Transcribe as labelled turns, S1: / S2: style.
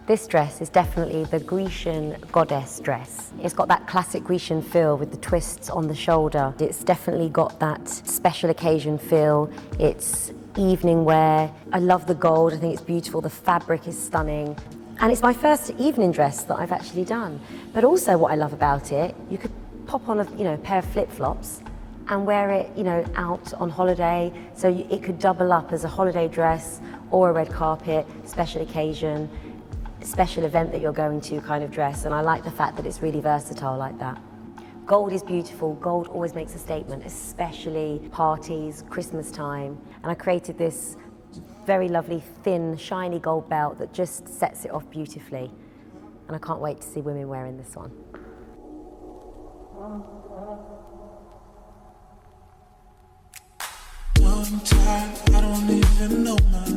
S1: This dress is definitely the Grecian goddess dress. It's got that classic Grecian feel with the twists on the shoulder. It's definitely got that special occasion feel. It's evening wear. I love the gold, I think it's beautiful. The fabric is stunning. And it's my first evening dress that I've actually done. But also what I love about it, you could pop on a pair of flip-flops and wear it out on holiday. So it could double up as a holiday dress or a red carpet, special occasion, special event that you're going to kind of dress. And I like the fact that it's really versatile like that. Gold is beautiful. Gold always makes a statement, especially parties, Christmas time. And I created this very lovely, thin, shiny gold belt that just sets it off beautifully. And I can't wait to see women wearing this one.
S2: I'm tired, I don't even know my